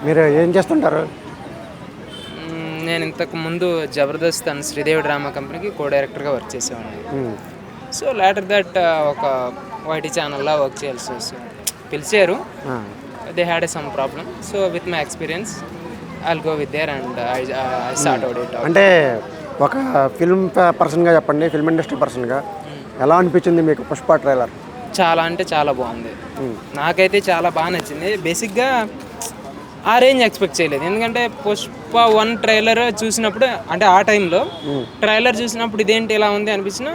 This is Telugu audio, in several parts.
మీరు ఏం చేస్తుంటారు? నేను ఇంతకు ముందు జబర్దస్త్ అండ్ శ్రీదేవి డ్రామా కంపెనీకి కో డైరెక్టర్గా వర్క్ చేసేవాడిని. హ్మ్. సో లేటర్ దట్ ఒక వైటీ ఛానల్లో వర్క్ చేయాల్సి వస్తుంది. పిలిచారు, ఆ! They had some problem. So with my experience I'll go with their and I start out it. అంటే ఒక ఫిల్మ్ పర్సన్‌గా చెప్పండి. ఫిల్మ్ ఇండస్ట్రీ పర్సన్‌గా ఎలా అనిపించింది మీకు 'పుష్ప' ట్రైలర్? చాలా అంటే చాలా బాగుంది. హ్మ్. నాకైతే చాలా బాగా నచ్చింది. బేసిక్గా ఆ రేంజ్ ఎక్స్పెక్ట్ చేయలేదు. ఎందుకంటే పుష్ప 1 ట్రైలర్ చూసినప్పుడు, అంటే ఆ టైంలో ట్రైలర్ చూసినప్పుడు ఇదేంటి ఇలా ఉంది అనిపించిన,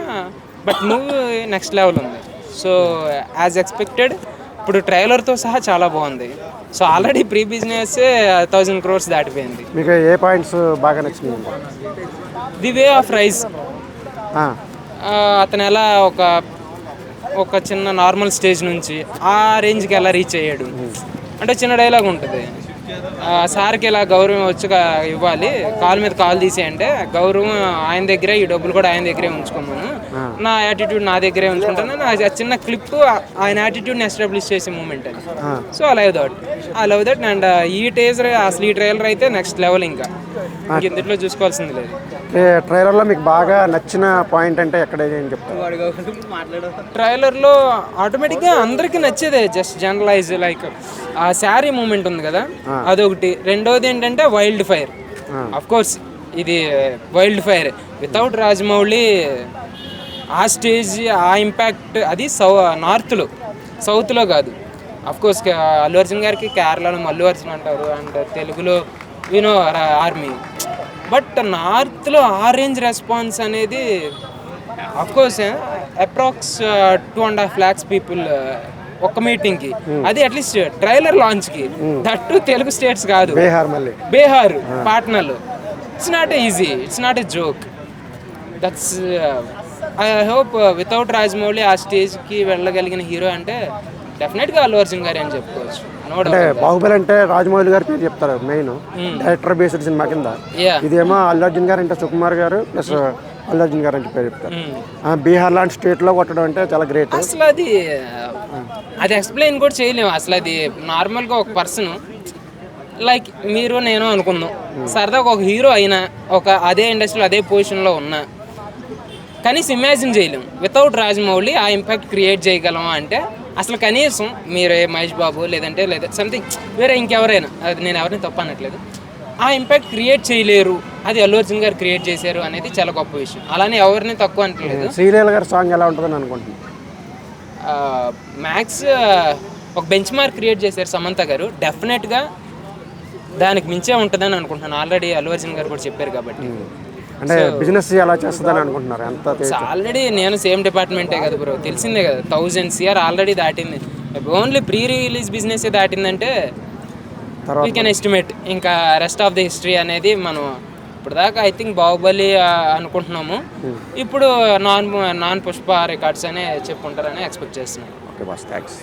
బట్ మూవీ నెక్స్ట్ లెవెల్ ఉంది. సో యాజ్ ఎక్స్పెక్టెడ్ ఇప్పుడు ట్రైలర్తో సహా చాలా బాగుంది. So already pre business 1000 crores దాటిపోయింది. మీకు ఏ పాయింట్స్ బాగా నచ్చినాయి? The way of rise. ఆ! అతను ఎలా ఒక చిన్న నార్మల్ స్టేజ్ నుంచి ఆ రేంజ్కి ఎలా రీచ్ అయ్యాడు. అంటే చిన్న డైలాగ్ ఉంటుంది, సార్కి ఇలా గౌరవం వచ్చి ఇవ్వాలి, కాలు మీద కాలు తీసేయంటే గౌరవం ఆయన దగ్గరే, ఈ డబ్బులు కూడా ఆయన దగ్గరే ఉంచుకోమను, నా యాటిట్యూడ్ నా దగ్గరే ఉంచుకుంటాను. నా చిన్న క్లిప్ ఆయన యాటిట్యూడ్ని ఎస్టాబ్లిష్ చేసే మూమెంట్ అది. So I love that and ఈ టేజర్ అసలు ఈ ట్రైలర్ అయితే నెక్స్ట్ లెవెల్. ఇంకా ఇందులో చూసుకోవాల్సింది లేదు. ట్రైలర్లో మీకు బాగా నచ్చిన పాయింట్ అంటే ఎక్కడ ఏం చెప్తారు? ట్రైలర్లో ఆటోమేటిక్గా అందరికీ నచ్చేదే, జస్ట్ జనరలైజ్ లైక్ ఆ శారీ మూమెంట్ ఉంది కదా, అదొకటి. రెండోది ఏంటంటే వైల్డ్ ఫైర్. అఫ్ కోర్స్ ఇది వైల్డ్ ఫైర్ వితౌట్ రాజమౌళి ఆ స్టేజ్ ఆ ఇంపాక్ట్ అది నార్త్లో, సౌత్లో కాదు. అఫ్ కోర్స్ అల్లు అర్జున్ గారికి కేరళలో మల్లు అర్జున్ అంటారు అండ్ తెలుగులో ఆర్మీ. బట్ నార్త్లో ఆ రేంజ్ రెస్పాన్స్ అనేది అఫ్కోర్స్ అప్రాక్స్ 2.5 lakhs పీపుల్ ఒక్క మీటింగ్కి, అది అట్లీస్ట్ ట్రైలర్ లాంచ్కి, దట్టు తెలుగు స్టేట్స్ కాదు, బీహార్ పాట్నాలో. It's not easy, it's not a joke. That's I hope without Rajamouli ఆ స్టేజ్కి వెళ్ళగలిగిన హీరో అంటే డెఫినెట్గా అల్లు అర్జున్ గారే అని చెప్పుకోవచ్చు. అంటే బాహుబలి అంటే రాజమౌళి గారి పేరు చెప్తారు మెయిన్, డైరెక్టర్ బేస్డ్ సినిమా కింద. ఇదేమో అల్లు అర్జున్ గారు అంటే సుకుమార్ గారు ప్లస్ అల్లు అర్జున్ గారు అంటే పేరు చెప్తారు. బీహార్ లాంటి స్టేట్లో కొట్టడం అంటే చాలా గ్రేట్. అసలు అది ఎక్స్ప్లెయిన్ కూడా చేయలేము. అసలు అది నార్మల్గా ఒక పర్సన్ లైక్ మీరు నేను అనుకుందాం, సరదాగా ఒక హీరో అయినా, ఒక అదే ఇండస్ట్రీలో అదే పొజిషన్లో ఉన్నా, కనీసం ఇమాజిన్ చేయలేము వితౌట్ రాజమౌళి ఆ ఇంపాక్ట్ క్రియేట్ చేయగలమా అంటే. అసలు కనీసం మీరే మహేష్ బాబు లేదా సంథింగ్ వేరే ఇంకెవరైనా, అది నేను ఎవరిని తప్పు అనట్లేదు, ఆ ఇంపాక్ట్ క్రియేట్ చేయలేరు. అది అల్లు అర్జున్ గారు క్రియేట్ చేశారు అనేది చాలా గొప్ప విషయం. అలానే ఎవరిని తక్కువ అనట్లేదు. శ్రీలీల గారి సాంగ్ ఎలా ఉంటుందని అనుకుంటున్నాను. మ్యాక్స్ ఒక బెంచ్ మార్క్ క్రియేట్ చేశారు సమంత గారు. డెఫినెట్గా దానికి మించే ఉంటుందని అనుకుంటున్నాను. ఆల్రెడీ అల్లు అర్జున్ గారు కూడా చెప్పారు కాబట్టి. అంటే బిజినెస్ ఎలా చేస్తుందని అనుకుంటున్నారు? ఎంత ఆల్రెడీ నేను సేమ్ డిపార్ట్మెంటే కదా బ్రో, తెలిసిందే కదా, 1000 crore ఆల్రెడీ దాటింది. ఓన్లీ ప్రీ రిలీజ్ బిజినెస్ దాటిందంటే వీ కెన్ ఎస్టిమేట్. ఇంకా రెస్ట్ ఆఫ్ ది హిస్టరీ అనేది మనం ఇప్పుడు దాకా ఐ థింక్ బాహుబలి అనుకుంటున్నాము, ఇప్పుడు నాన్ పుష్ప రికార్డ్స్ అనే చెప్పుకుంటారని ఎక్స్పెక్ట్ చేస్తున్నాను. Okay boss, thanks.